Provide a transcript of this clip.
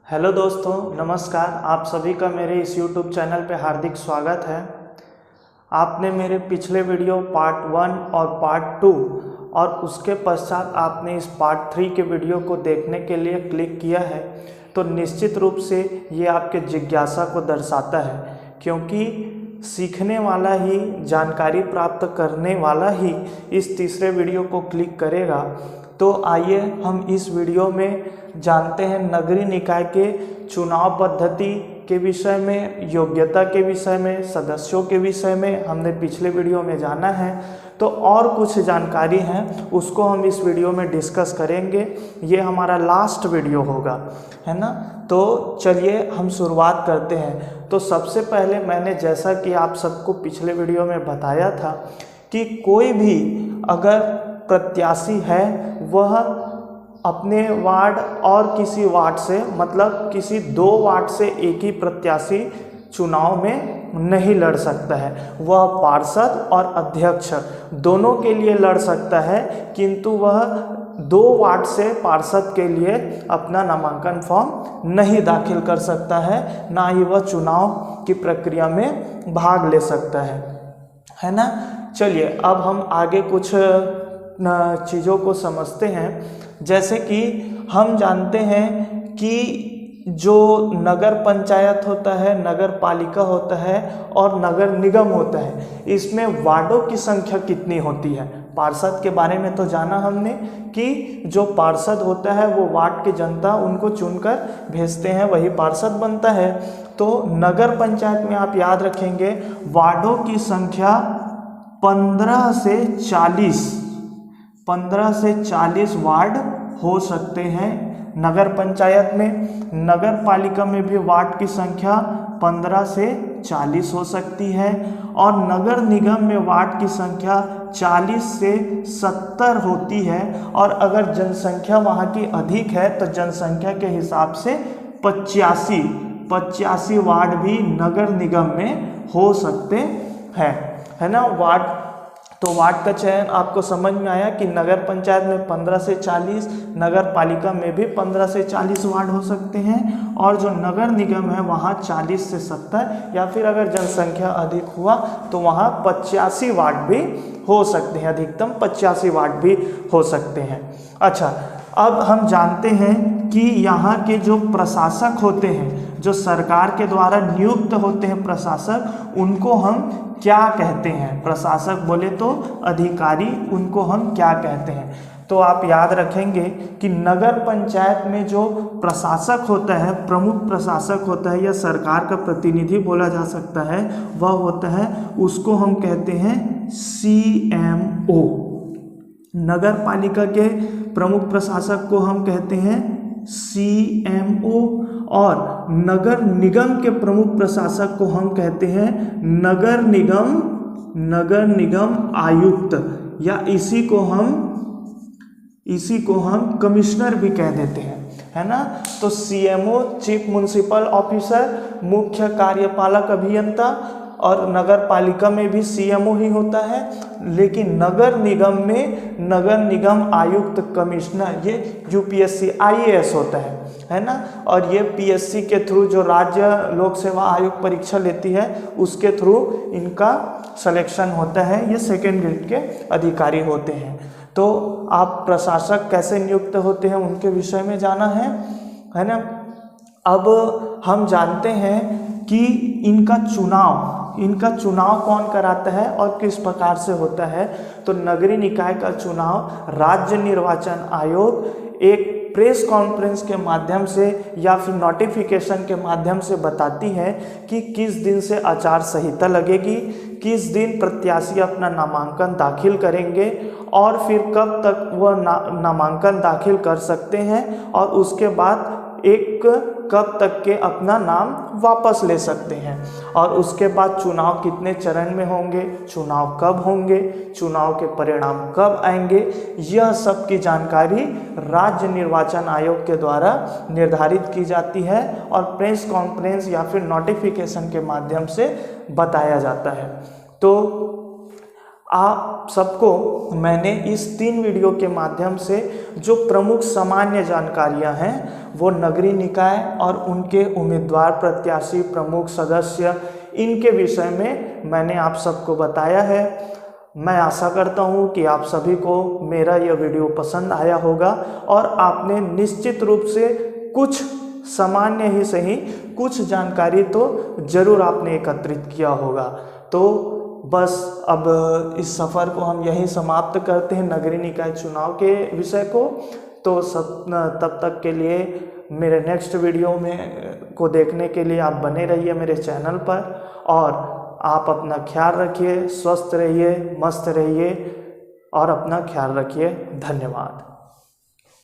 Hello दोस्तों, नमस्कार। आप सभी का मेरे इस YouTube चैनल पे हार्दिक स्वागत है। आपने मेरे पिछले वीडियो पार्ट 1 और पार्ट 2 और उसके पश्चात आपने इस पार्ट 3 के वीडियो को देखने के लिए क्लिक किया है, तो निश्चित रूप से ये आपके जिज्ञासा को दर्शाता है, क्योंकि सीखने वाला ही, जानकारी प्राप्त करने वाला ही इस तीसरे वीडियो को क्लिक करेगा। तो आइए हम इस वीडियो में जानते हैं नगरीय निकाय के चुनाव पद्धति के विषय में, योग्यता के विषय में, सदस्यों के विषय में हमने पिछले वीडियो में जाना है। तो और कुछ जानकारी है उसको हम इस वीडियो में डिस्कस करेंगे। ये हमारा लास्ट वीडियो होगा, है ना। तो चलिए हम शुरुआत करते हैं। तो सबसे पहले मैंने, जैसा कि आप सबको पिछले वीडियो में बताया था, कि कोई भी अगर प्रत्याशी है वह अपने वार्ड और किसी वार्ड से, मतलब किसी 2 वार्ड से एक ही प्रत्याशी चुनाव में नहीं लड़ सकता है। वह पार्षद और अध्यक्ष दोनों के लिए लड़ सकता है, किंतु वह 2 वार्ड से पार्षद के लिए अपना नामांकन फॉर्म नहीं दाखिल कर सकता है, ना ही वह चुनाव की प्रक्रिया में भाग ले सकता है ना। चलिए अब हम आगे कुछ चीज़ों को समझते हैं। जैसे कि हम जानते हैं कि जो नगर पंचायत होता है, नगर पालिका होता है और नगर निगम होता है, इसमें वार्डों की संख्या कितनी होती है। पार्षद के बारे में तो जाना हमने कि जो पार्षद होता है वो वार्ड की जनता उनको चुनकर भेजते हैं, वही पार्षद बनता है। तो नगर पंचायत में आप याद रखेंगे वार्डों की संख्या 15 से 40 वार्ड हो सकते हैं नगर पंचायत में। नगर पालिका में भी वार्ड की संख्या 15 से 40 हो सकती है, और नगर निगम में वार्ड की संख्या 40 से 70 होती है। और अगर जनसंख्या वहाँ की अधिक है तो जनसंख्या के हिसाब से 85 वार्ड भी नगर निगम में हो सकते हैं, है ना। तो वार्ड का चयन आपको समझ में आया कि नगर पंचायत में 15 से 40, नगर पालिका में भी 15 से 40 वार्ड हो सकते हैं, और जो नगर निगम है वहाँ 40 से 70, या फिर अगर जनसंख्या अधिक हुआ तो वहाँ 85 वार्ड भी हो सकते हैं, अधिकतम 85 वार्ड भी हो सकते हैं। अच्छा, अब हम जानते हैं कि यहाँ के जो प्रशासक होते हैं, जो सरकार के द्वारा नियुक्त होते हैं प्रशासक, उनको हम क्या कहते हैं। प्रशासक बोले तो अधिकारी, उनको हम क्या कहते हैं। तो आप याद रखेंगे कि नगर पंचायत में जो प्रशासक होता है, प्रमुख प्रशासक होता है, या सरकार का प्रतिनिधि बोला जा सकता है, वह होता है, उसको हम कहते हैं CMO। नगर पालिका के प्रमुख प्रशासक को हम कहते हैं CMO, और नगर निगम के प्रमुख प्रशासक को हम कहते हैं नगर निगम आयुक्त, या इसी को हम कमिश्नर भी कह देते हैं, है ना। तो CMO चीफ म्युनिसिपल ऑफिसर, मुख्य कार्यपालक अभियंता, और नगर पालिका में भी CMO ही होता है, लेकिन नगर निगम में नगर निगम आयुक्त, कमिश्नर, ये UPSC IAS होता है ना। और ये PSC के थ्रू, जो राज्य लोक सेवा आयोग परीक्षा लेती है, उसके थ्रू इनका सिलेक्शन होता है। ये सेकेंड ग्रेड के अधिकारी होते हैं। तो आप प्रशासक कैसे नियुक्त होते हैं उनके विषय में जाना है ना। अब हम जानते हैं कि इनका चुनाव कौन कराता है और किस प्रकार से होता है। तो नगरीय निकाय का चुनाव राज्य निर्वाचन आयोग एक प्रेस कॉन्फ्रेंस के माध्यम से या फिर नोटिफिकेशन के माध्यम से बताती है कि किस दिन से आचार संहिता लगेगी, किस दिन प्रत्याशी अपना नामांकन दाखिल करेंगे, और फिर कब तक वह नामांकन दाखिल कर सकते हैं, और उसके बाद कब तक के अपना नाम वापस ले सकते हैं, और उसके बाद चुनाव कितने चरण में होंगे, चुनाव कब होंगे, चुनाव के परिणाम कब आएंगे, यह सब की जानकारी राज्य निर्वाचन आयोग के द्वारा निर्धारित की जाती है, और प्रेस कॉन्फ्रेंस या फिर नोटिफिकेशन के माध्यम से बताया जाता है। तो आप सबको मैंने इस 3 वीडियो के माध्यम से जो प्रमुख सामान्य जानकारियां हैं वो नगरीय निकाय और उनके उम्मीदवार, प्रत्याशी, प्रमुख सदस्य, इनके विषय में मैंने आप सबको बताया है। मैं आशा करता हूं कि आप सभी को मेरा यह वीडियो पसंद आया होगा और आपने निश्चित रूप से कुछ सामान्य ही सही कुछ जानकारी तो जरूर आपने एकत्रित किया होगा। तो बस अब इस सफ़र को हम यहीं समाप्त करते हैं, नगरीय निकाय चुनाव के विषय को। तो तब तक के लिए मेरे नेक्स्ट वीडियो में को देखने के लिए आप बने रहिए मेरे चैनल पर, और आप अपना ख्याल रखिए, स्वस्थ रहिए, मस्त रहिए और अपना ख्याल रखिए। धन्यवाद।